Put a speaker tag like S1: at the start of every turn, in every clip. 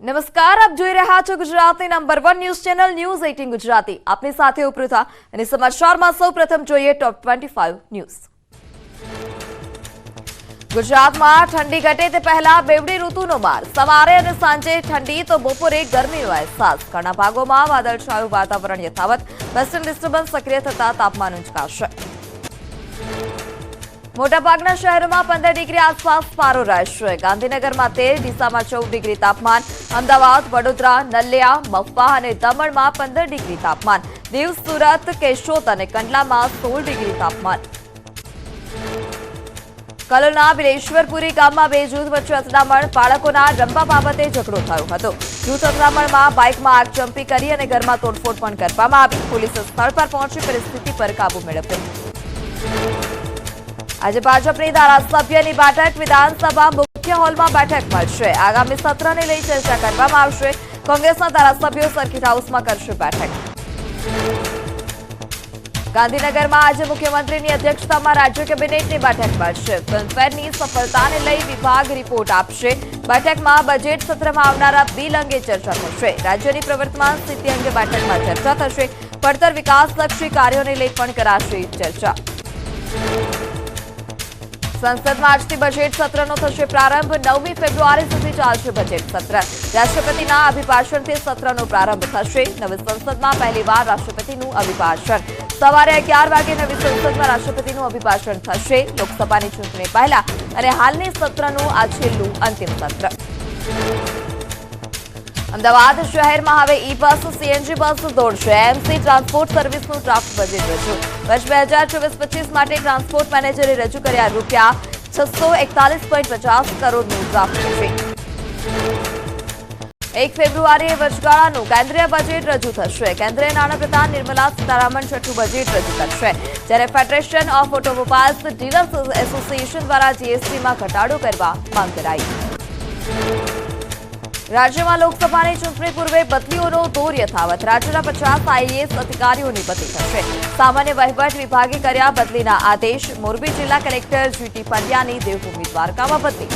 S1: નમસ્કાર, આપ જોઈ રહ્યા છો ગુજરાતની number 1 news channel news 18 Gujarati. આપની સાથે ઉપૃથા અને સમાચારમાં સૌપ્રથમ જોઈએ ટોપ 25 ન્યૂઝ। ગુજરાતમાં ઠંડી ઘટે તે પહેલા બેવડી ઋતુનો માર। સવારે અને સાંજે ઠંડી તો બપોરે ગરમીનો અહેસાસ। ઘણા ભાગોમાં વાદળછાયું વાતાવરણ યથાવત। વેસ્ટર્ન ડિસ્ટર્બન્સ સક્રિય થતા તાપમાન ઊંચકાશે। મોટાભાગના શહેરોમાં 15 ડિગ્રી આસપાસ પારો રહેશે। ગાંધીનગરમાં 13, ડીસામાં 14 ડિગ્રી તાપમાન। અમદાવાદ, વડોદરા, નલિયા, મહુવા અને દમણમાં 15 ડિગ્રી તાપમાન। દીવ, સુરત, કેશોદ અને કંડલામાં 16 ડિગ્રી તાપમાન। કલોલના બિલેશ્વરપુરી ગામમાં બે જૂથ વચ્ચે અથડામણ। બાળકોના રમવા બાબતે ઝઘડો થયો હતો। જૂથ અથડામણમાં બાઇકમાં આગચંપી કરી અને ઘરમાં તોડફોડ પણ કરવામાં આવી। પોલીસે સ્થળ પર પહોંચી પરિસ્થિતિ પર કાબુ મેળવ્યો। આજે ભાજપની ધારાસભ્યની બેઠક વિધાનસભા મુખ્ય હોલમાં બેઠક મળશે। આગામી સત્રને લઈ ચર્ચા કરવામાં આવશે। કોંગ્રેસના ધારાસભ્યો સર્કિટ હાઉસમાં કરશે બેઠક। ગાંધીનગરમાં આજે મુખ્યમંત્રીની અધ્યક્ષતામાં રાજ્ય કેબિનેટની બેઠક મળશે। ફિલ્મફેરની સફળતાને લઈ વિભાગ રિપોર્ટ આપશે। બેઠકમાં બજેટ સત્રમાં આવનારા બિલ અંગે ચર્ચા થશે। રાજ્યની પ્રવર્તમાન સ્થિતિ અંગે બેઠકમાં ચર્ચા થશે। પડતર વિકાસલક્ષી કાર્યોને લઈ પણ કરાશે ચર્ચા। સંસદમાં આજથી બજેટ સત્રનો થશે પ્રારંભ। 9મી ફેબ્રુઆરી સુધી ચાલશે બજેટ સત્ર। રાષ્ટ્રપતિના અભિભાષણથી સત્રનો પ્રારંભ થશે। નવી સંસદમાં પહેલીવાર રાષ્ટ્રપતિનું અભિભાષણ। સવારે 11 વાગે નવી સંસદમાં રાષ્ટ્રપતિનું અભિભાષણ થશે। લોકસભાની ચૂંટણી પહેલા અને હાલની સત્રનું આ છેલ્લું અંતિમ સત્ર। અમદાવાદ શહેરમાં હવે ઈ બસ, સીએનજી બસ દોડશે। એમસી ટ્રાન્સપોર્ટ સર્વિસનું ડ્રાફ્ટ બજેટ રજૂ। વર્ષ 2024-25 માટે ટ્રાન્સપોર્ટ મેનેજરે રજૂ કર્યા રૂપિયા 641.50 કરોડનું ડ્રાફ્ટ છે। 1 ફેબ્રુઆરીએ વચગાળાનું કેન્દ્રીય બજેટ રજૂ થશે। કેન્દ્રીય નાણાપ્રધાન નિર્મલા સીતારામન છઠ્ઠું બજેટ રજૂ કરશે। જ્યારે federation of automobiles dealers association દ્વારા જીએસટીમાં ઘટાડો કરવા માંગ કરાઈ। રાજ્યમાં લોકસભાની ચૂંટણી પૂર્વે બદલીઓનો દોર યથાવત। રાજ્યના 50 આઈએએસ અધિકારીઓની બદલી થશે। સામાન્ય વહીવટ વિભાગે કર્યા બદલીના આદેશ। મોરબી જિલ્લા કલેક્ટર જીટી પંડ્યાની દેવભૂમિ દ્વારકામાં બદલી।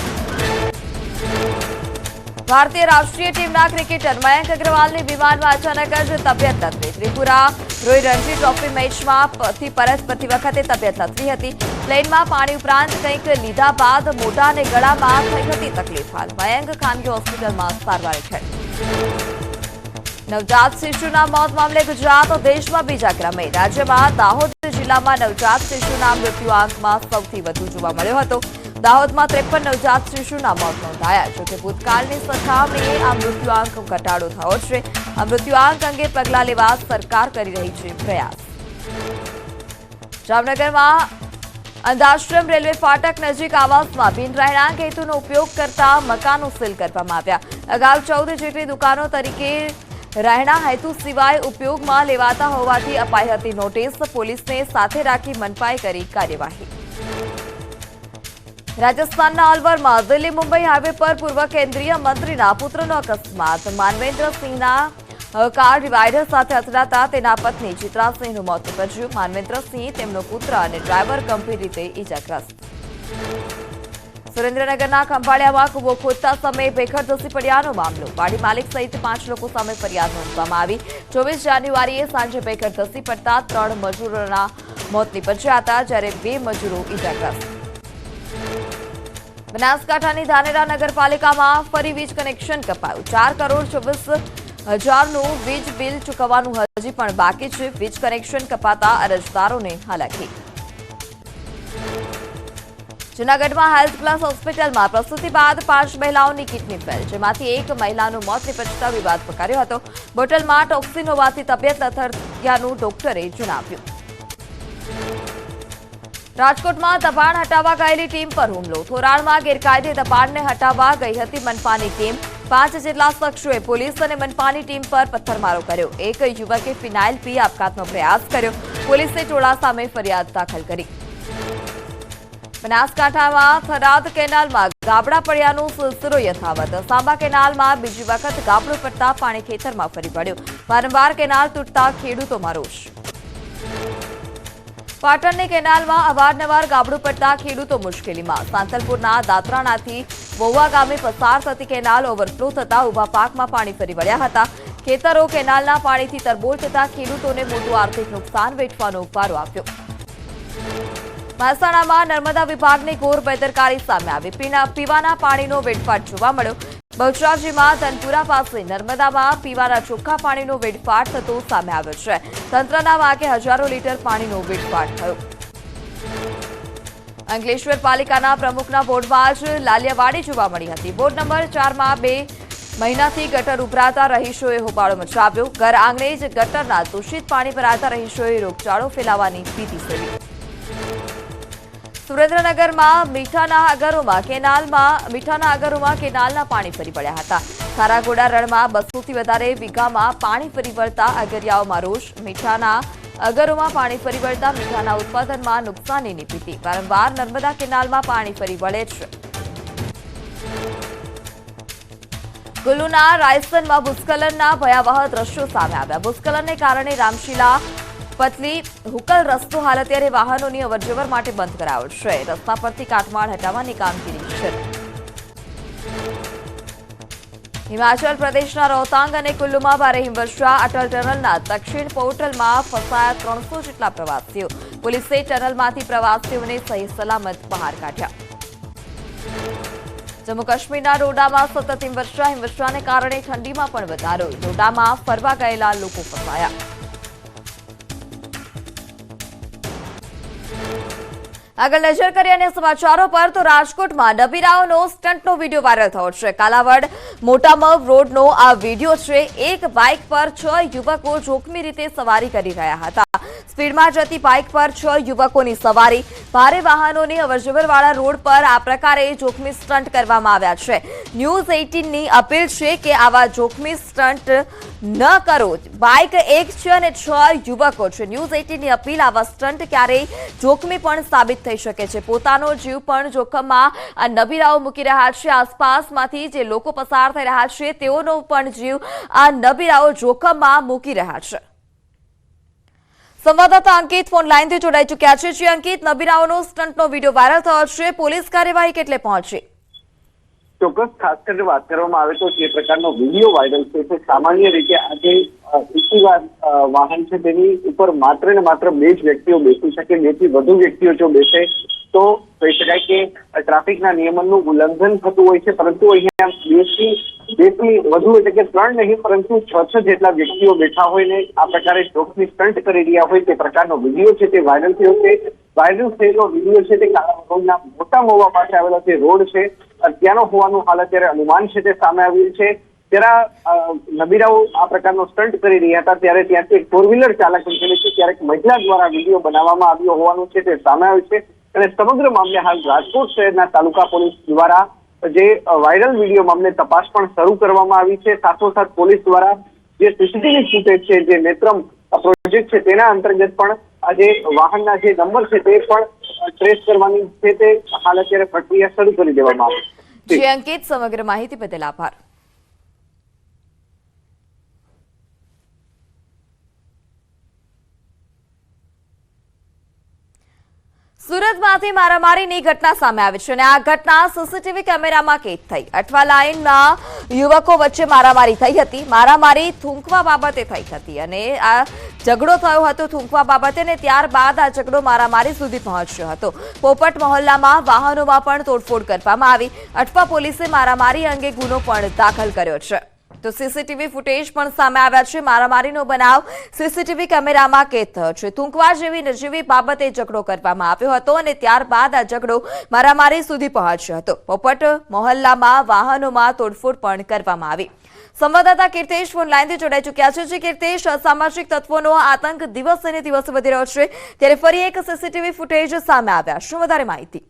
S1: ભારતીય રાષ્ટ્રીય ટીમના ક્રિકેટર મયંક અગ્રવાલની વિમાનમાં અચાનક જ તબિયત લથડી। ત્રિપુરા રોય રણજી ટ્રોફી મેચમાં પરત ફરતી વખતે તબિયત લથડી હતી। પ્લેનમાં પાણી ઉપરાંત કંઈક લીધા બાદ મોઢા અને ગળામાં થઈ હતી તકલીફ। હાલ મયંક ખાનગી હોસ્પિટલમાં સારવાર હેઠળ। નવજાત શિશુના મોત મામલે ગુજરાત દેશમાં બીજા ક્રમે। રાજ્યમાં દાહોદ જિલ્લામાં નવજાત શિશુના મૃત્યુઆંકમાં સૌથી વધુ જોવા મળ્યો હતો। દાહોદમાં 53 નવજાત શિશુના મોત નોંધાયા। જોકે ભૂતકાળની સરખામણીએ આ મૃત્યુઆંક ઘટાડો થયો છે। આ મૃત્યુઆંક અંગે પગલાં લેવા સરકાર કરી રહી છે પ્રયાસ। જામનગરમાં અંધાશ્રમ રેલવે ફાટક નજીક આવાસમાં બિન રહેણાંક હેતુનો ઉપયોગ કરતા મકાનો સીલ કરવામાં આવ્યા। અગાઉ 14 જેટલી દુકાનો તરીકે રહેણા હેતુ સિવાય ઉપયોગમાં લેવાતા હોવાથી અપાઈ હતી નોટિસ। પોલીસને સાથે રાખી મનપાએ કરી કાર્યવાહી। રાજસ્થાનના અલવરમાં દિલ્હી મુંબઈ હાઈવે પર પૂર્વ કેન્દ્રીય મંત્રીના પુત્રનો અકસ્માત। માનવેન્દ્રસિંહના કાર ડિવાઈડર સાથે અથડાતા તેના પત્ની ચિત્રાસિંહનું મોત નીપજ્યું। માનવેન્દ્રસિંહ, તેમનો પુત્ર અને ડ્રાઈવર ગંભીર રીતે ઈજાગ્રસ્ત। સુરેન્દ્રનગરના ખંભાળિયામાં કૂવો ખોદતા સમયે ભેખડ ધસી પડ્યાનો મામલો। વાડી માલિક સહિત 5 લોકો સામે ફરિયાદ નોંધવામાં આવી। 24 જાન્યુઆરીએ સાંજે ભેખડ ધસી પડતા 3 મજૂરોના મોત નીપજ્યા હતા, જ્યારે 2 મજૂરો ઈજાગ્રસ્ત। બનાસકાંઠાની ધાનેરા નગરપાલિકામાં ફરી વીજ કનેક્શન કપાયું। 4,24,00,000નું વીજ બિલ ચૂકવવાનું હજી પણ બાકી છે। વીજ કનેક્શન કપાતા અરજદારોને હાલાકી। જૂનાગઢમાં હેલ્થ પ્લસ હોસ્પિટલમાં પ્રસૂતિ બાદ 5 મહિલાઓની કિડની ફેલ, જેમાંથી 1 મહિલાનું મોત નીપજતા વિવાદ પકડ્યો હતો। બોટલમાં ટોક્સિન હોવાથી તબિયત લથડ્યાનું ડોક્ટરે જણાવ્યું। રાજકોટમાં દબાણ હટાવવા ગયેલી ટીમ પર હુમલો। થોરાળમાં ગેરકાયદે દબાણને હટાવવા ગઈ હતી મનપાની ટીમ। 5 જેટલા શખ્સોએ પોલીસ અને મનપાની ટીમ પર પથ્થરમારો કર્યો। એક યુવકે ફિનાઇલ પી આપઘાતનો પ્રયાસ કર્યો। પોલીસે ટોળા સામે ફરિયાદ દાખલ કરી। બનાસકાંઠામાં થરાદ કેનાલમાં ગાબડા પડ્યાનો સિલસિલો યથાવત। સાંબા કેનાલમાં બીજી વખત ગાબડું પડતા પાણી ખેતરમાં ફરી પડ્યું। વારંવાર કેનાલ તૂટતા ખેડૂતોમાં રોષ। પાટણની કેનાલમાં અવારનવાર ગાબડું પડતા ખેડૂતો મુશ્કેલીમાં। સાંતલપુરના દાતરાણાથી વોવા ગામે પસાર થતી કેનાલ ઓવરફ્લો થતા ઉભા પાકમાં પાણી ફરી વળ્યા હતા. ખેતરો કેનાલના પાણીથી તરબોળ થતા ખેડૂતોને મોટું આર્થિક નુકસાન વેઠવાનો વારો આવ્યો. મહેસાણામાં નર્મદા વિભાગની ઘોર બેદરકારી સામે આવી. પીવાના પાણીનો વેડફાટ જોવા મળ્યો. બહુચરાજીમાં ધનપુરા પાસે નર્મદામાં પીવાના ચોખ્ખા પાણીનો વેડફાટ થતો સામે આવ્યો છે. તંત્રના વાંકે હજારો લીટર પાણીનો વેડફાટ થયો. અંકલેશ્વર પાલિકાના પ્રમુખના વોર્ડમાં જ લાલિયાવાડી જોવા મળી હતી. વોર્ડ નંબર 4માં 2 મહિનાથી ગટર ઉભરાતા રહીશોએ હોબાળો મચાવ્યો. ઘર આંગણે જ ગટરના દૂષિત પાણી ભરાતા રહીશોએ રોગચાળો ફેલાવાની ભીતિ સેવી. સુરેન્દ્રનગરમાં મીઠાના આગરોમાં કેનાલના પાણી ફરી વળ્યા હતા. ખારાગોડા રણમાં 200 થી વધારે વીઘામાં પાણી ફરી વળતા અગરિયાઓમાં રોષ. મીઠાના અગરોમાં પાણી ફરી વળતા મીઠાના ઉત્પાદનમાં નુકસાનીની ભીતિ. વારંવાર નર્મદા કેનાલમાં પાણી ફરી વળે છે. કુલ્લુના રાયસનમાં ભૂસ્ખલનના ભયાવહ દ્રશ્યો સામે આવ્યા. ભૂસ્ખલનને કારણે રામશીલા પતલી હુકલ રસ્તો હાલ અત્યારે વાહનોની અવરજવર માટે બંધ કરાયો છે. રસ્તા પરથી કાટમાળ હટાવવાની કામગીરી શરૂ. હિમાચલ પ્રદેશના રોહતાંગ અને કુલ્લુમાં ભારે હિમવર્ષા. અટલ ટનલના દક્ષિણ પોર્ટલમાં ફસાયા 300 જેટલા પ્રવાસીઓ. પોલીસે ટનલમાંથી પ્રવાસીઓને સહી સલામત બહાર કાઢ્યા. જમ્મુ કાશ્મીરના ડોડામાં સતત હિમવર્ષાને કારણે ઠંડીમાં પણ વધારો. ડોડામાં ફરવા ગયેલા લોકો ફસાયા. આગળ નજર કરીએ અન્ય સમાચારો પર તો રાજકોટમાં નબીરાઓનો સ્ટન્ટનો વિડીયો વાયરલ થયો છે. કાલાવડ મોટામવ રોડનો આ વિડીયો છે. એક બાઇક પર 6 યુવકો જોખમી રીતે સવારી કરી રહ્યા હતા. સ્પીડમાં જતી બાઇક પર 6 યુવકોની સવારી. ભારે વાહનોની અવરજવરવાળા રોડ પર આ પ્રકારે જોખમી સ્ટન્ટ કરવામાં આવ્યા છે. ન્યૂઝ 18ની અપીલ છે કે આવા જોખમી સ્ટન્ટ ન કરો. બાઇક એક છે અને 6 યુવકો છે. ન્યૂઝ 18ની અપીલ, આવા સ્ટન્ટ ક્યારેય જોખમી પણ સાબિત થઈ શકે છે. પોતાનો જીવ પણ જોખમમાં આ નબીરાઓ મૂકી રહ્યા છે. આસપાસમાંથી જે લોકો પસાર થઈ રહ્યા છે તેઓનો પણ જીવ આ નબીરાઓ જોખમમાં મૂકી રહ્યા છે. સંવાદદાતા અંકિત ફોન લાઈનથી જોડાઈ ચૂક્યા છે. જે અંકિત, નબીરાઓનો સ્ટન્ટનો વિડીયો વાયરલ થયો છે. પોલીસ કાર્યવાહી કેટલે પહોંચી?
S2: ચોક્કસ, ખાસ કરીને વાત કરવામાં આવે તો જે પ્રકારનો વિડીયો વાયરલ છે તે સામાન્ય રીતે આજે ઇસીવાર વાહન છે તેની ઉપર માત્ર ને માત્ર 2 જ વ્યક્તિઓ બેસી શકે. 2 થી વધુ વ્યક્તિઓ જો બેસે તો કહી શકાય કે ટ્રાફિકના નિયમનનું ઉલ્લંઘન થતું હોય છે. પરંતુ અહીંયા 2 થી વધુ એટલે કે 3 નહીં પરંતુ 6 જેટલા વ્યક્તિઓ બેઠા હોય ને આ પ્રકારે જોખમી સ્ટન્ટ કરી રહ્યા હોય તે પ્રકારનો વિડીયો છે તે વાયરલ થયો છે. વાયરલ થયેલો વિડીયો છે તે કાલાવડના મોટા મહુવા પાસે આવેલો જે રોડ છે ત્યાંનો હોવાનું હાલ અત્યારે અનુમાન છે તે સામે આવ્યું છે. ત્યારે નબીરાઓ આ પ્રકારનો સ્ટન્ટ કરી રહ્યા હતા ત્યારે ત્યાંથી એક 4 વ્હીલર ચાલક નીકળે છે. ત્યારે એક મહિલા દ્વારા વિડીયો બનાવવામાં આવ્યો હોવાનું છે તે સામે આવ્યું છે. અને સમગ્ર મામલે હાલ રાજકોટ શહેરના તાલુકા પોલીસ દ્વારા જે વાયરલ વિડીયો મામલે તપાસ પણ શરૂ કરવામાં આવી છે. સાથોસાથ પોલીસ દ્વારા જે સીસીટીવી ફૂટેજ છે, જે નેત્રમ પ્રોજેક્ટ છે તેના અંતર્ગત પણ આજે વાહનના જે નંબર છે તે પણ ટ્રેસ કરવાની છે તે હાલ અત્યારે પ્રક્રિયા શરૂ કરી દેવામાં આવી.
S1: જી અંકિત, સમગ્ર માહિતી બદલ આભાર. સુરતમાંથી મારામારીની ઘટના સામે આવી છે અને આ ઘટના સીસીટીવી કેમેરામાં કેદ થઈ. અઠવા લાઇનમાં યુવકો વચ્ચે મારામારી થઈ હતી. મારામારી થૂંકવા બાબતે થઈ હતી અને આ ઝઘડો થયો હતો થૂંકવા બાબતે અને ત્યારબાદ આ ઝઘડો મારામારી સુધી પહોંચ્યો હતો. પોપટ મહોલ્લામાં વાહનોમાં પણ તોડફોડ કરવામાં આવી. અઠવા પોલીસે મારામારી અંગે ગુનો પણ દાખલ કર્યો છે. તો સીસીટીવી ફૂટેજ પણ સામે આવ્યા છે. મારામારીનો બનાવ સીસીટીવી કેમેરામાં કેદ થયો છે. થૂંકવા જેવી નજીવી બાબતે ઝઘડો કરવામાં આવ્યો હતો અને ત્યારબાદ આ ઝઘડો મારામારી સુધી પહોંચ્યો હતો. પોપટ મહોલ્લામાં વાહનોમાં તોડફોડ પણ કરવામાં આવી. સંવાદદાતા કીર્તેશ ફોન લાઈનથી જોડાઈ ચૂક્યા છે. જે કીર્તેશ, અસામાજિક તત્વોનો આતંક દિવસે ને દિવસે વધી રહ્યો છે ત્યારે ફરી એક સીસીટીવી ફૂટેજ સામે આવ્યા. શું વધારે માહિતી?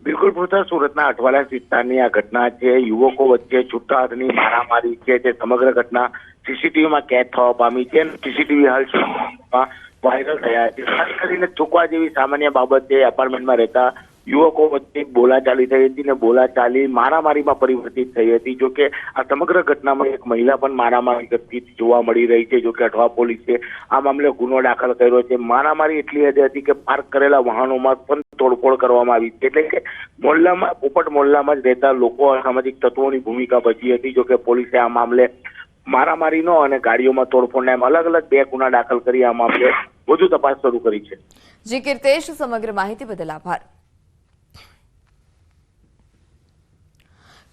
S3: બિલકુલ પૂછતા, સુરતના અઠવાલા વિસ્તારની આ ઘટના છે. યુવકો વચ્ચે છૂટા હાથની મારામારી છે તે સમગ્ર ઘટના સીસીટીવીમાં કેદ થવા પામી છે. સીસીટીવી હાલ વાયરલ થયા છે. ખાસ કરીને થૂંકવા જેવી સામાન્ય બાબત છે. એપાર્ટમેન્ટમાં રહેતા યુવકો વચ્ચે બોલાચાલી થઈ હતી ને બોલાચાલી મારામારીમાં પરિવર્તિત થઈ હતી. જોકે આ સમગ્ર ઘટનામાં એક મહિલા પણ મારામારી કરતી જોવા મળી રહી છે. જોકે અઠવા પોલીસે આ મામલે ગુનો દાખલ કર્યો છે. મારામારી એટલી હદે હતી કે પાર્ક કરેલા વાહનોમાં પણ તોડફોડ કરવામાં આવી છે. એટલે કે મોહલ્લામાં પોપટ મોહલ્લામાં જ રહેતા લોકો અસામાજિક તત્વોની ભૂમિકા ભજવી હતી. જો કે પોલીસે આ મામલે મારામારીનો અને ગાડીઓમાં તોડફોડના એમ અલગ અલગ 2 ગુના દાખલ કરી આ મામલે વધુ તપાસ શરૂ કરી છે.
S1: જી કીર્તેશ, સમગ્ર માહિતી બદલ આભાર.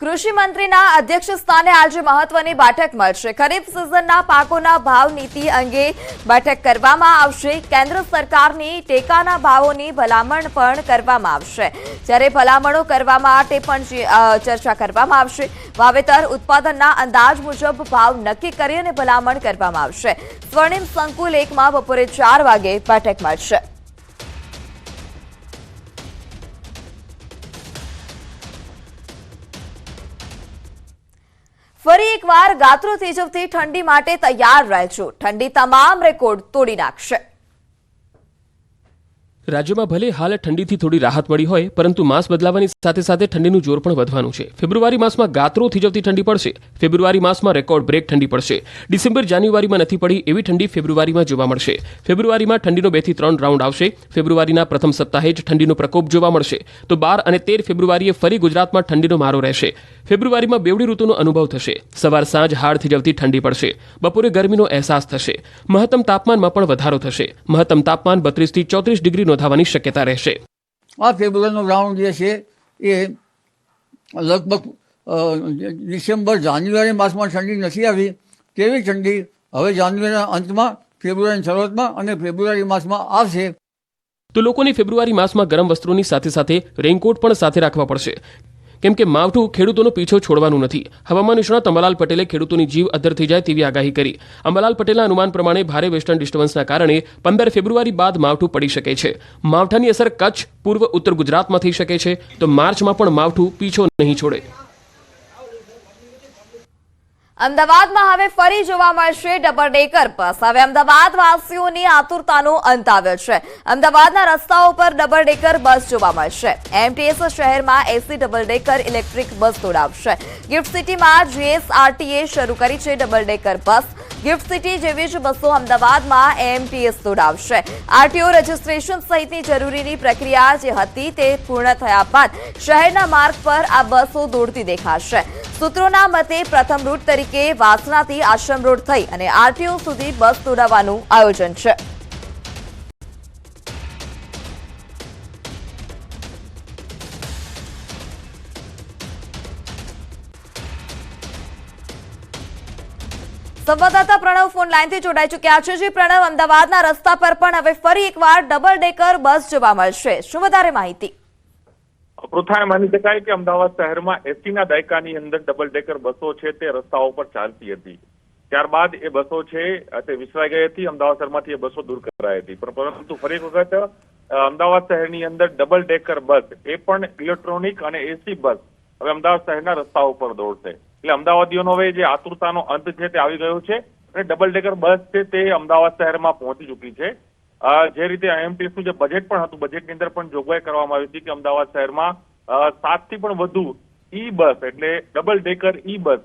S1: કૃષિ મંત્રીના અધ્યક્ષ સ્થાને આજે મહત્વની બેઠક મળશે. ખરીફ સિઝનના પાકોના ભાવ નીતિ અંગે બેઠક કરવામાં આવશે. કેન્દ્ર સરકારની ટેકાના ભાવોની ભલામણ પણ કરવામાં આવશે. જ્યારે ભલામણો કરવા માટે પણ ચર્ચા કરવામાં આવશે. વાવેતર ઉત્પાદનના અંદાજ મુજબ ભાવ નક્કી કરી અને ભલામણ કરવામાં આવશે. સ્વર્ણિમ સંકુલ 1માં બપોરે 4 વાગે બેઠક મળશે. ફરી એકવાર ગાત્રો થીજવતી ઠંડી માટે તૈયાર રહેજો. ઠંડી તમામ રેકોર્ડ તોડી નાખશે.
S4: રાજ્યમાં ભલે હાલ ઠંડીથી થોડી રાહત મળી હોય, પરંતુ માસ બદલાવાની સાથે સાથે ઠંડીનું જોર પણ વધવાનું છે. ફેબ્રુઆરી માસમાં ગાત્રો થીજવતી ઠંડી પડશે. ફેબ્રુઆરી માસમાં રેકોર્ડ બ્રેક ઠંડી પડશે. ડિસેમ્બર જાન્યુઆરીમાં નથી પડી એવી ઠંડી ફેબ્રુઆરીમાં જોવા મળશે. ફેબ્રુઆરીમાં ઠંડીનો 2 થી 3 રાઉન્ડ આવશે. ફેબ્રુઆરીના પ્રથમ સપ્તાહે જ ઠંડીનો પ્રકોપ જોવા મળશે. તો 12 અને 13 ફેબ્રુઆરીએ ફરી ગુજરાતમાં ઠંડીનો મારો રહેશે. ફેબ્રુઆરીમાં બેવડી ઋતુનો અનુભવ થશે. સવાર સાંજ હાડ થીજવતી ઠંડી પડશે. બપોરે ગરમીનો અહેસાસ થશે. મહત્તમ તાપમાનમાં પણ વધારો થશે. મહત્તમ તાપમાન 32 થી 34 ડિગ્રી નોંધાવાની શક્યતા રહેશે.
S5: આ ફેબ્રુઆરીનો રાઉન્ડ જે છે એ લગભગ ડિસેમ્બર જાન્યુઆરી માસમાં ઠંડી નથી આવી તેવી ઠંડી હવે જાન્યુઆરીના અંતમાં, ફેબ્રુઆરીની શરૂઆતમાં અને ફેબ્રુઆરી માસમાં આવશે.
S4: તો લોકોની ફેબ્રુઆરી માસમાં ગરમ વસ્ત્રોની સાથે સાથે રેઇનકોટ પણ સાથે રાખવા પડશે. કેમ કે માવઠું ખેડૂતોનો પીછો છોડવાનું નથી. હવામાન નિષ્ણાત અંબાલાલ પટેલે ખેડૂતોની જીવ અદ્ધર થઈ જાય તેવી આગાહી કરી. અંબાલાલ પટેલના અનુમાન પ્રમાણે ભારે વેસ્ટર્ન ડિસ્ટર્બન્સના કારણે 15 ફેબ્રુઆરી બાદ માવઠું પડી શકે છે. માવઠાની અસર કચ્છ, પૂર્વ ઉત્તર ગુજરાતમાં થઈ શકે છે. તો માર્ચમાં પણ માવઠું પીછો નહીં છોડે.
S1: અમદાવાદમાં હવે ફરી જોવા મળશે ડબલ ડેકર બસ. હવે અમદાવાદ વાસીઓની આતુરતાનો અંત આવ્યો છે. અમદાવાદના રસ્તાઓ પર ડબલ ડેકર બસ જોવા મળશે. એમટીએસ શહેરમાં AC double decker electric bus દોડાવશે. ગિફ્ટ સિટીમાં જીએસઆરટીએ શરૂ કરી છે double decker bus. GIFT City જેવી જ બસો અમદાવાદમાં એમટીએસ દોડાવશે. આરટીઓ રજીસ્ટ્રેશન સહિતની જરૂરીની પ્રક્રિયા જે હતી તે પૂર્ણ થયા બાદ શહેરના માર્ગ પર આ બસો દોડતી દેખાશે. સૂત્રોના મતે પ્રથમ રૂટ તરીકે વાસણાથી આશ્રમ રોડ થઈ અને આરટીઓ સુધી બસ દોડાવવાનું આયોજન છે. સંવાદદાતા પ્રણવ ફોન લાઈનથી જોડાઈ ચૂક્યા છે. જી પ્રણવ, અમદાવાદના રસ્તા પર પણ હવે ફરી એકવાર ડબલ ડેકર બસ જોવા મળશે. શું વધારે માહિતી?
S6: પૃથાએ માની શકાય કે અમદાવાદ શહેરમાં 80ના દાયકાની અંદર ડબલ ડેકર બસો છે તે રસ્તાઓ પર ચાલતી હતી. ત્યારબાદ એ બસો છે તે વિસરાઈ ગઈ હતી. અમદાવાદ શહેરમાંથી એ બસો દૂર કરાઈ હતી. પરંતુ ફરી એક વખત અમદાવાદ શહેરની અંદર ડબલ ડેકર બસ, એ પણ ઇલેક્ટ્રોનિક અને એસી બસ હવે અમદાવાદ શહેરના રસ્તાઓ પર દોડશે. એટલે અમદાવાદીઓનો હવે જે આતુરતાનો અંત છે તે આવી ગયો છે અને ડબલ ડેકર બસ છે તે અમદાવાદ શહેરમાં પહોંચી ચૂકી છે. જે રીતે એમટીએસનું જે બજેટ પણ હતું, બજેટની અંદર પણ જોગવાઈ કરવામાં આવી હતી કે અમદાવાદ શહેરમાં 7 થી પણ વધુ ઈ બસ એટલે ડબલ ડેકર ઈ બસ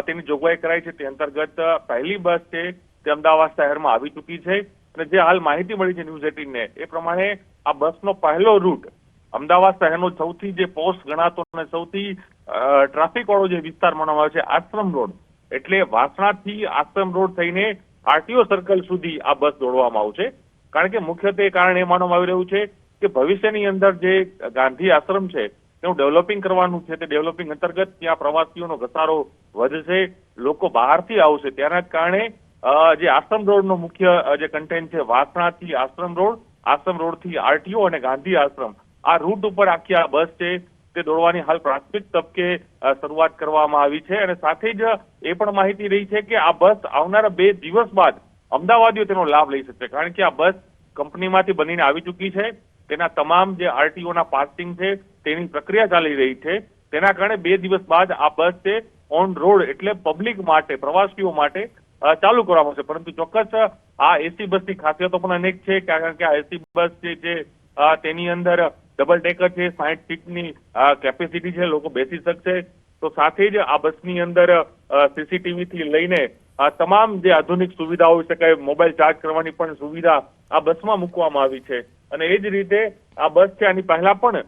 S6: તેની જોગવાઈ કરાઈ છે. તે અંતર્ગત પહેલી બસ છે તે અમદાવાદ શહેરમાં આવી ચૂકી છે અને જે હાલ માહિતી મળી છે ન્યૂઝ 18ને એ પ્રમાણે આ બસનો પહેલો રૂટ અમદાવાદ શહેરનો સૌથી જે પોસ્ટ ગણાતો અને સૌથી ટ્રાફિક વાળો જે વિસ્તાર માનવામાં આવે છે આશ્રમ રોડ, એટલે વાસણાથી આશ્રમ રોડ થઈને આરટીઓ સર્કલ સુધી આ બસ દોડવામાં આવશે. કારણ કે મુખ્યત્વે કારણ એ માનવામાં આવી રહ્યું છે કે ભવિષ્યની અંદર જે ગાંધી આશ્રમ છે તેનું ડેવલપિંગ કરવાનું છે. તે ડેવલપિંગ અંતર્ગત ત્યાં પ્રવાસીઓનો ઘસારો વધશે, લોકો બહારથી આવશે. તેના કારણે જે આશ્રમ રોડનો મુખ્ય જે કન્ટેન્ટ છે વાસણાથી આશ્રમ રોડ, આશ્રમ રોડથી આરટીઓ અને ગાંધી આશ્રમ, આ રૂટ ઉપર આખી આ બસ છે તે દોડવાની હાલ પ્રાથમિક તબકે શરૂઆત કરવામાં આવી છે. અને સાથે જ એ પણ માહિતી રહી છે કે આ બસ આવનારા 2 દિવસ બાદ અમદાવાદીઓ તેનો લાભ લઈ શકશે. કારણ કે આ બસ કંપનીમાંથી બનીને આવી ચૂકી છે. તેના તમામ જે આરટીઓના પાસિંગ છે તેની પ્રક્રિયા ચાલી રહી છે. તેના કારણે 2 દિવસ બાદ આ બસ છે ઓન રોડ એટલે પબ્લિક માટે, પ્રવાસીઓ માટે ચાલુ કરવામાં આવશે. પરંતુ ચોક્કસ આ એસી બસની ખાસિયતો પણ અનેક છે. કારણ કે આ એસી બસ છે તેની અંદર ડબલ ડેકર છે, 60 સીટની કેપેસિટી છે, લોકો બેસી શકશે. તો સાથે જ આ બસની અંદર સીસીટીવી થી લઈને તમામ જે આધુનિક સુવિધાઓ હોઈ શકે, મોબાઈલ ચાર્જ કરવાની પણ સુવિધા આ બસમાં મૂકવામાં આવી છે. અને એ જ રીતે આ બસ છે આની પહેલા પણ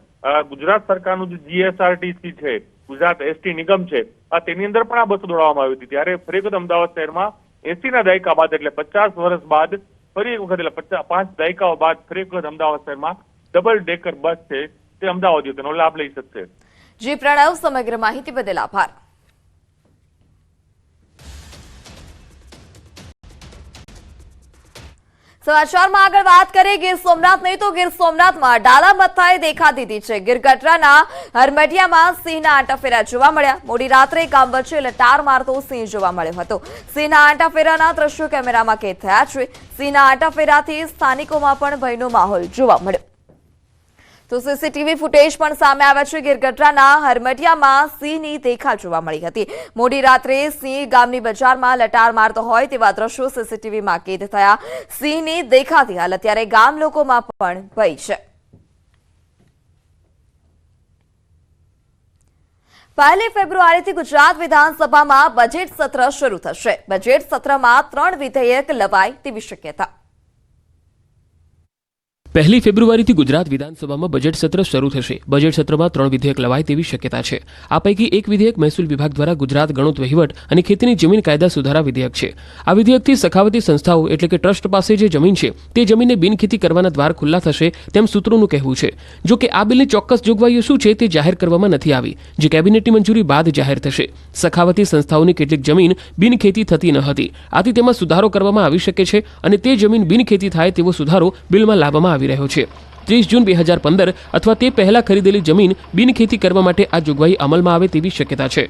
S6: ગુજરાત સરકારનું જે GSRTC છે, ગુજરાત એસટી નિગમ છે, તેની અંદર પણ આ બસો દોડાવવામાં આવી હતી. ત્યારે ફરી વખત અમદાવાદ શહેરમાં 80ના દાયકા બાદ એટલે 50 વર્ષ બાદ ફરી એક વખત એટલે 5 દાયકાઓ બાદ ફરી એક વખત અમદાવાદ શહેરમાં ડબલ ડેકર બસ છે તે અમદાવાદીઓ તેનો લાભ લઈ શકશે.
S1: જી પ્રણવ, સમગ્ર માહિતી બદલ આભાર. સમાચારમાં આગળ વાત કરીએ ગીર સોમનાથ નહીં તો ગીર સોમનાથમાં ડાલા મથાએ દેખા દીધી છે. ગીર ગઢડાના હરમટિયામાં સિંહના આંટાફેરા જોવા મળ્યા. મોડી રાત્રે ગામ વચ્ચે લટાર મારતો સિંહ જોવા મળ્યો હતો. સિંહના આંટાફેરાના દ્રશ્યો કેમેરામાં કેદ થયા છે. સિંહના આંટાફેરાથી સ્થાનિકોમાં પણ ભયનો માહોલ જોવા મળ્યો. તો સીસીટીવી ફૂટેજ પણ સામે આવ્યા છે. ગીર ગઢડાના હરમટિયામાં સિંહની દેખા જોવા મળી હતી. મોડી રાત્રે સિંહ ગામની બજારમાં લટાર મારતો હોય તેવા દ્રશ્યો સીસીટીવીમાં કેદ થયા. સિંહની દેખાતી હાલ અત્યારે ગામ લોકોમાં પણ ભય છે. પહેલી ફેબ્રુઆરીથી ગુજરાત વિધાનસભામાં બજેટ સત્ર શરૂ થશે. બજેટ સત્રમાં 3 વિધેયક લવાય તેવી શક્યતા.
S4: 1 ફેબ્રુઆરીથી ગુજરાત વિધાનસભામાં બજેટ સત્ર શરૂ થશે. બજેટ સત્રમાં 3 વિધેયક લવાય તેવી શક્યતા છે. આ પૈકી એક વિધેયક મહેસૂલ વિભાગ દ્વારા ગુજરાત ગણોત વહીવટ અને ખેતીની જમીન કાયદા સુધારા વિધેયક છે. આ વિધેયકથી સખાવતી સંસ્થાઓ એટલે કે ટ્રસ્ટ પાસે જે જમીન છે તે જમીનને બિનખેતી કરવાના દ્વાર ખુલ્લા થશે તેમ સૂત્રોનું કહેવું છે. જો કે આ બિલની ચોક્કસ જોગવાઈઓ શું છે તે જાહેર કરવામાં નથી આવી, જે કેબિનેટની મંજૂરી બાદ જાહેર થશે. સખાવતી સંસ્થાઓની કેટલીક જમીન બિનખેતી થતી ન હતી, આથી તેમાં સુધારો કરવામાં આવી શકે છે અને તે જમીન બિનખેતી થાય તેવો સુધારો બિલમાં લાવવામાં રહ્યો છે. 30 જૂન 2015 અથવા તે પહેલા ખરીદેલી જમીન બિનખેતી કરવા માટે આ જોગવાઈ અમલમાં આવે તેવી શક્યતા છે.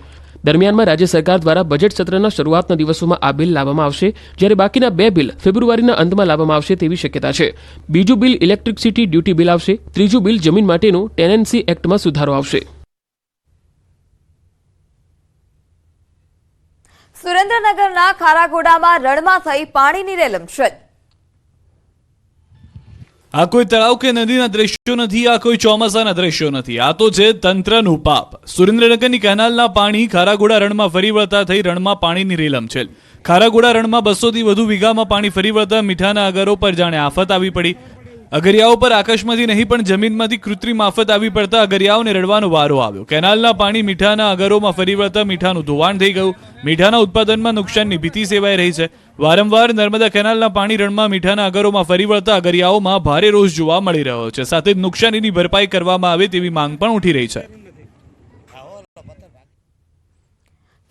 S4: દરમિયાનમાં રાજ્ય સરકાર દ્વારા બજેટ સત્રના શરૂઆતના દિવસોમાં આ બિલ લાવવામાં આવશે, જ્યારે બાકીના 2 બિલ ફેબ્રુઆરીના અંતમાં લાવવામાં આવશે તેવી શક્યતા છે. બીજું બિલ ઇલેક્ટ્રિસિટી ડ્યુટી બિલ આવશે. ત્રીજું બિલ જમીન માટેનો ટેનન્સી એક્ટમાં સુધારો આવશે.
S1: સુરેન્દ્રનગરના ખારાગોડામાં રણમાં થઈ પાણીની રેલમછેલ.
S7: આ કોઈ તળાવ કે નદીના દ્રશ્યો નથી, આ કોઈ ચોમાસાના દ્રશ્યો નથી, આ તો છે તંત્રનું પાપ. સુરેન્દ્રનગરની કેનાલના પાણી ખારાગોડા રણમાં ફરી વળતા થઈ રણમાં પાણીની રેલમછેલ. ખારાગોડા રણમાં 200 થી વધુ વીઘામાં પાણી ફરી વળતા મીઠાના અગરો પર જાણે આફત આવી પડી. અગરિયાઓ પર આકાશમાંથી નહીં પણ જમીનમાંથી કૃત્રિમ આફત આવી પડતા અગરિયાઓને રડવાનો વારો આવ્યો. કેનાલના પાણી મીઠાના અગરોમાં ફરી વળતા મીઠાનું ધોવાણ થઈ ગયું. મીઠાના ઉત્પાદનમાં નુકસાનની ભીતિ સેવાઈ રહી છે. વારંવાર નર્મદા કેનાલના પાણી રણમાં મીઠાના અગરોમાં ફરી વળતા અગરિયાઓમાં ભારે રોષ જોવા મળી રહ્યો છે. સાથે જ નુકસાનીની ભરપાઈ કરવામાં આવે તેવી માંગ પણ ઉઠી રહી છે.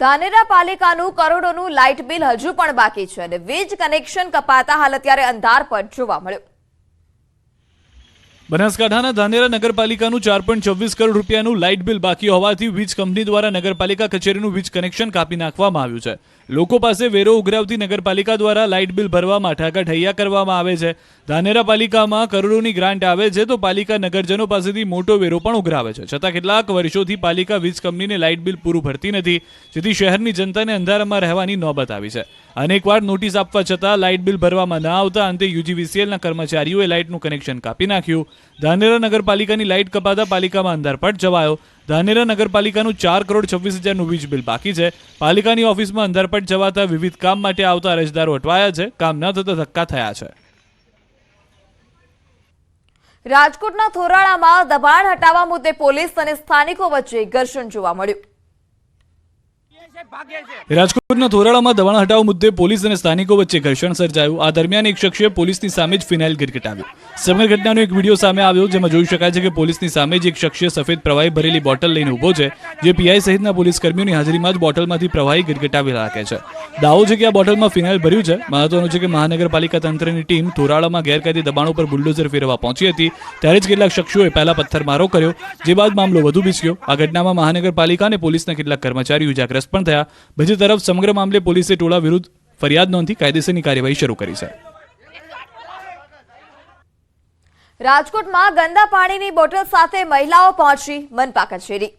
S1: ધાનેરા પાલિકાનું કરોડોનું લાઇટ બિલ હજુ પણ બાકી છે અને વીજ કનેક્શન કપાતા હાલ અત્યારે અંધારપટ જોવા મળ્યો.
S7: બનાસકાંઠાના ધાનેરા નગરપાલિકાનું 4.26 કરોડ રૂપિયાનું લાઇટ બિલ બાકી હોવાથી વીજ કંપની દ્વારા નગરપાલિકા કચેરીનું વીજ કનેક્શન કાપી નાખવામાં આવ્યું છે. લોકો પાસે વેરો ઉઘરાવતી નગરપાલિકા દ્વારા લાઇટ બિલ ભરવામાં ઠાકાઠૈયા કરવામાં આવે છે. ધાનેરા પાલિકામાં કરોડોની ગ્રાન્ટ આવે છે તો પાલિકા નગરજનો પાસેથી મોટો વેરો પણ ઉઘરાવે છે. છતાં કેટલાક વર્ષોથી પાલિકા વીજ કંપનીને લાઇટ બિલ પૂરું ભરતી નથી, જેથી શહેરની જનતાને અંધારામાં રહેવાની નોબત આવી છે. અનેકવાર નોટિસ આપવા છતાં લાઇટ બિલ ભરવામાં ન આવતા અંતે UGVCLના કર્મચારીઓએ લાઇટનું કનેક્શન કાપી નાખ્યું. ધાનેરા નગરપાલિકાની લાઇટ કપાતા પાલિકામાં અંધારપટ જવાયો. ધાનેરા નગરપાલિકાનું 4,26,000નું વીજ બિલ બાકી છે. પાલિકાની ઓફિસમાં અંધારપટ જવાતા વિવિધ કામ માટે આવતા અરજદારો અટવાયા છે. કામ ન થતા ધક્કા થયા છે.
S1: રાજકોટના થોરાળામાં દબાણ હટાવવા મુદ્દે પોલીસ અને સ્થાનિકો વચ્ચે ઘર્ષણ જોવા મળ્યું.
S7: રાજકોટના થોરાળામાં દબાણ હટાવવા મુદ્દે પોલીસ અને સ્થાનિકો વચ્ચે ઘર્ષણ સર્જાયું. આ દરમિયાન એક શખ્સે પોલીસની સામે જ ફિનાઇલ ગટગટાવ્યું. સમગ્ર ઘટનાનો એક વિડીયો સામે આવ્યો, જેમાં જોઈ શકાય છે કે પોલીસની સામે જ એક શખ્સે સફેદ પ્રવાહી ભરેલી બોટલ લઈને ઉભો છે, જે PI સહિતના પોલીસ કર્મીઓની હાજરીમાં જ બોટલમાંથી પ્રવાહી ગટગટાવી રાખે છે. દાવો છે કે આ બોટલમાં ફિનાઇલ ભર્યું છે. મહત્વનું છે કે મહાનગરપાલિકા તંત્રની ટીમ થોરાળામાં ગેરકાયદે દબાણો પર બુલડોઝર ફેરવવા પહોંચી હતી, ત્યારે જ કેટલાક શખ્સોએ પહેલા પથ્થરમારો કર્યો, જે બાદ મામલો વધુ બીચક્યો. આ ઘટનામાં મહાનગરપાલિકા અને પોલીસના કેટલાક કર્મચારીઓ ઇજાગ્રસ્ત પણ થયા. બીજી તરફ સમગ્ર મામલે પોલીસે ટોળા વિરુદ્ધ ફરિયાદ નોંધી કાયદેસરની કાર્યવાહી શરૂ કરી છે.
S1: રાજકોટમાં ગંદા પાણીની બોટલ સાથે મહિલાઓ પહોંચી મનપા કચેરી.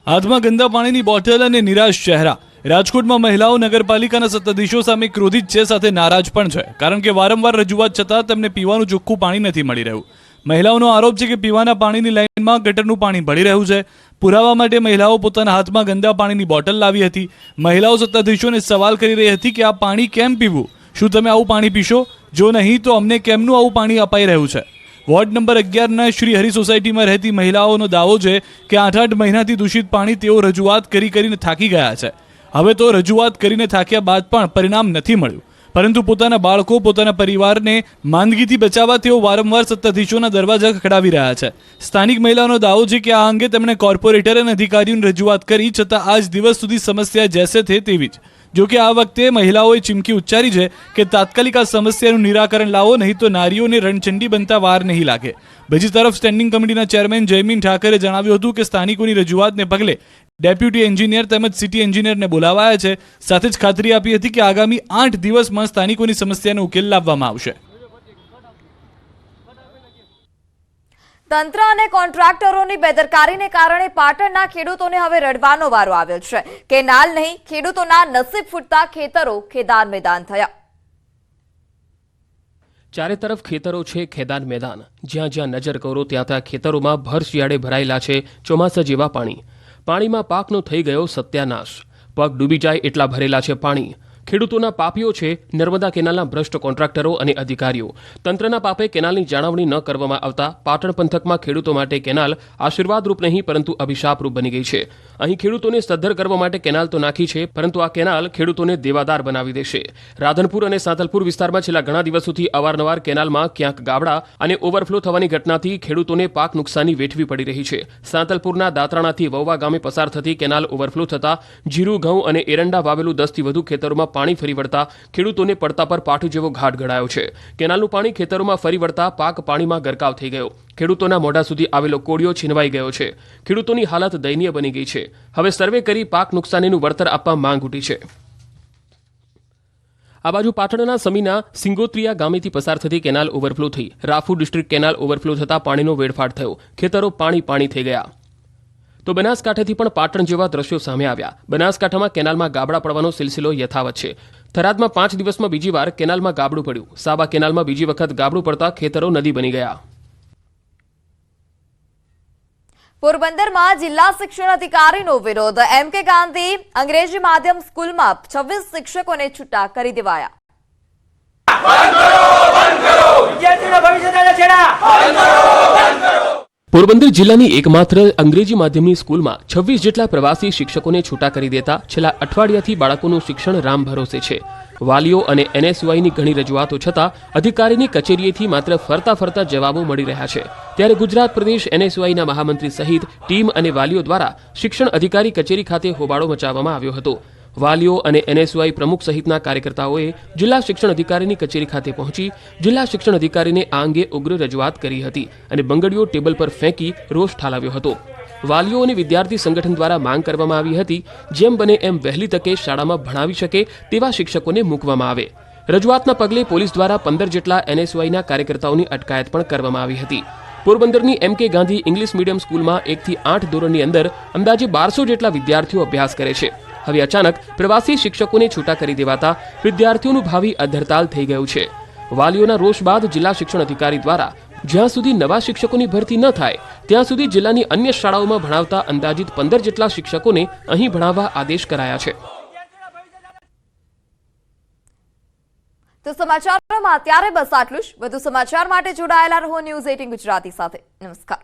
S7: હાથમાં ગંદા પાણીની બોટલ અને નિરાશ ચહેરા. રાજકોટમાં મહિલાઓ નગરપાલિકાના સત્તાધીશો સામે ક્રોધિત છે, સાથે નારાજ પણ છે, કારણ કે વારંવાર રજૂઆત છતાં તેમને પીવાનું ચોખ્ખું પાણી નથી મળી રહ્યું. મહિલાઓનો આરોપ છે કે પીવાના પાણીની લાઇનમાં ગટરનું પાણી ભળી રહ્યું છે. પુરાવા માટે મહિલાઓ પોતાના હાથમાં ગંદા પાણીની બોટલ લાવી હતી. મહિલાઓ સત્તાધીશોને સવાલ કરી રહી હતી કે આ પાણી કેમ પીવું? શું તમે આવું પાણી પીશો? જો નહીં તો અમને કેમનું આવું પાણી અપાઈ રહ્યું છે? વોર્ડ નંબર 11ના શ્રી હરિ સોસાયટીમાં રહેતી મહિલાઓનો દાવો છે કે 8-8 મહિનાથી દૂષિત પાણી તેઓ રજૂઆત કરીને થાકી ગયા છે. હવે તો રજૂઆત કરીને થાક્યા બાદ પણ પરિણામ નથી મળ્યું, પરંતુ પોતાના બાળકો, પોતાના પરિવારને માંદગીથી બચાવવા તેઓ વારંવાર સત્તાધીશોના દરવાજા ખખડાવી રહ્યા છે. સ્થાનિક મહિલાઓનો દાવો છે કે આ અંગે તેમણે કોર્પોરેટર અને અધિકારીઓને રજૂઆત કરી, છતાં આજ દિવસ સુધી સમસ્યા જેસે થે તેવી જ. જો કે આ વખતે મહિલાઓએ ચીમકી ઉચ્ચારી છે કે તાત્કાલિક આ સમસ્યાનું નિરાકરણ લાવો, નહીં તો નારીઓને રણચંડી બનતા વાર નહીં લાગે. બીજી તરફ સ્ટેન્ડિંગ કમિટીના ચેરમેન જયમીન ઠાકરે જણાવ્યું હતું કે સ્થાનિકોની રજૂઆતને પગલે ડેપ્યુટી એન્જિનિયર તેમજ સિટી એન્જિનિયરને બોલાવાયા છે. સાથે જ ખાતરી આપી હતી કે આગામી 8 દિવસમાં સ્થાનિકોની સમસ્યાનો ઉકેલ લાવવામાં આવશે.
S1: તંત્ર અને કોન્ટ્રાક્ટરોની બેદરકારીને કારણે પાટણના ખેડૂતોને હવે રડવાનો વારો આવ્યો છે. કેનાલ નહીં, ખેડૂતોના નસીબ ફૂટતા ખેતરો ખેદાન મેદાન થયા.
S4: ચારે તરફ ખેતરો છે, ખેદાન મેદાન. જ્યાં જ્યાં નજર કરો ત્યાં ત્યાં ખેતરોમાં ભર શિયાળે ભરાયેલા છે ચોમાસા જેવા પાણી. પાણીમાં પાકનો થઈ ગયો સત્યાનાશ. પગ ડૂબી જાય એટલા ભરેલા છે પાણી. ખેડૂતોના પાપીઓ છે નર્મદા કેનાલના ભ્રષ્ટ કોન્ટ્રાક્ટરો અને અધિકારીઓ. તંત્રના પાપે કેનાલની જાળવણી ન કરવામાં આવતા પાટણ પંથકમાં ખેડૂતો માટે કેનાલ આશીર્વાદરૂપ નહીં પરંતુ અભિશાપરૂપ બની ગઈ છે. અહીં ખેડૂતોને સદ્ધર કરવા માટે કેનાલ તો નાખી છે, પરંતુ આ કેનાલ ખેડૂતોને દેવાદાર બનાવી દેશે. રાધનપુર અને સાંતલપુર વિસ્તારમાં છેલ્લા ઘણા દિવસોથી અવારનવાર કેનાલમાં ક્યાંક ગાબડા અને ઓવરફ્લો થવાની ઘટનાથી ખેડૂતોને પાક નુકસાની વેઠવી પડી રહી છે. સાંતલપુરના દાતરાણાથી વૌવા ગામે પસાર થતી કેનાલ ઓવરફ્લો થતા જીરું, ઘઉં અને એરંડા વાવેલું 10થી વધુ ખેતરોમાં પાણી ફરી વળતા ખેડૂતોને પડતા પર પાઠું જેવો ઘાટ ઘડાયો છે. કેનાલનું પાણી ખેતરોમાં ફરી વળતા પાક પાણીમાં ગરકાવ થઈ ગયો. ખેડૂતોના મોઢા સુધી આવેલો કોળિયો છીનવાઈ ગયો છે. ખેડૂતોની હાલત દયનીય બની ગઈ છે. હવે સર્વે કરી પાક નુકસાનીનું વળતર આપવા માંગ ઉઠી છે. આ બાજુ પાટણના સમીના સિંગોત્રિયા ગામેથી પસાર થતી કેનાલ ઓવરફ્લો થઈ. રાફુ ડિસ્ટ્રિક્ટ કેનાલ ઓવરફ્લો થતા પાણીનો વેડફાટ થયો. ખેતરો પાણી થઈ ગયા. તો બનાસકાંઠાથી પણ પાટણ જેવા દ્રશ્યો સામે આવ્યા. બનાસકાંઠામાં કેનાલમાં ગાબડા પડવાનો સિલસિલો યથાવત છે. થરાદમાં 5 દિવસમાં બીજી વાર કેનાલમાં ગાબડું પડ્યું. સાબા કેનાલમાં બીજી વખત ગાબડું પડતા ખેતરો નદી બની ગયા.
S1: પોરબંદરમાં જિલ્લા શિક્ષણ અધિકારીનો વિરોધ. એમ કે ગાંધી અંગ્રેજી માધ્યમ સ્કૂલમાં 26 શિક્ષકોને છૂટા કરી દેવાયા.
S4: પોરબંદર જિલ્લાની એકમાત્ર અંગ્રેજી માધ્યમની સ્કૂલમાં 26 જેટલા પ્રવાસી શિક્ષકોને છૂટા કરી દેતા છેલ્લા અઠવાડિયાથી બાળકોનું શિક્ષણ રામ ભરોસે છે. વાલીઓ અને NSYની ઘણી રજૂઆતો છતાં અધિકારીની કચેરીએથી માત્ર ફરતા જવાબો મળી રહ્યા છે. ત્યારે ગુજરાત પ્રદેશ NSYના મહામંત્રી સહિત ટીમ અને વાલીઓ દ્વારા શિક્ષણ અધિકારી કચેરી ખાતે હોબાળો મચાવવામાં આવ્યો હતો. વાલીઓ અને NSY પ્રમુખ સહિતના કાર્યકર્તાઓએ જિલ્લા શિક્ષણ અધિકારીની કચેરી ખાતે પહોંચી જિલ્લા શિક્ષણ અધિકારીને આ અંગે ઉગ્ર રજૂઆત કરી હતી અને બંગડીઓ ટેબલ પર ફેંકી રોષ ઠાલવ્યો હતો. વાલીઓ અને વિદ્યાર્થી સંગઠન દ્વારા માંગ કરવામાં આવી હતી જેમ બને એમ વહેલી તકે શાળામાં ભણાવી શકે તેવા શિક્ષકોને મૂકવામાં આવે. રજૂઆતના પગલે પોલીસ દ્વારા 15 જેટલા NSYના કાર્યકર્તાઓની અટકાયત પણ કરવામાં આવી હતી. પોરબંદરની MK ગાંધી ઇંગ્લિશ મીડિયમ સ્કૂલમાં 1 થી 8 ધોરણની અંદર અંદાજે 1200 જેટલા વિદ્યાર્થીઓ અભ્યાસ કરે છે. હવે અચાનક પ્રવાસી શિક્ષકોને છૂટા કરી દેવાતા વિદ્યાર્થીઓનું ભાવિ અધરતાલ થઈ ગયું છે. વાલીઓના રોષ બાદ જિલ્લા શિક્ષણ અધિકારી દ્વારા જ્યાં સુધી નવા શિક્ષકોની ભરતી ન થાય ત્યાં સુધી જિલ્લાની અન્ય શાળાઓમાં ભણાવતા અંદાજિત 15 જેટલા શિક્ષકોને અહીં ભણાવવા આદેશ કરાયા છે.
S1: તો સમાચારોમાં અત્યારે બસ આટલું જ. વધુ સમાચાર માટે જોડાયેલા રહો ન્યૂઝ 18 ગુજરાતી સાથે. નમસ્કાર.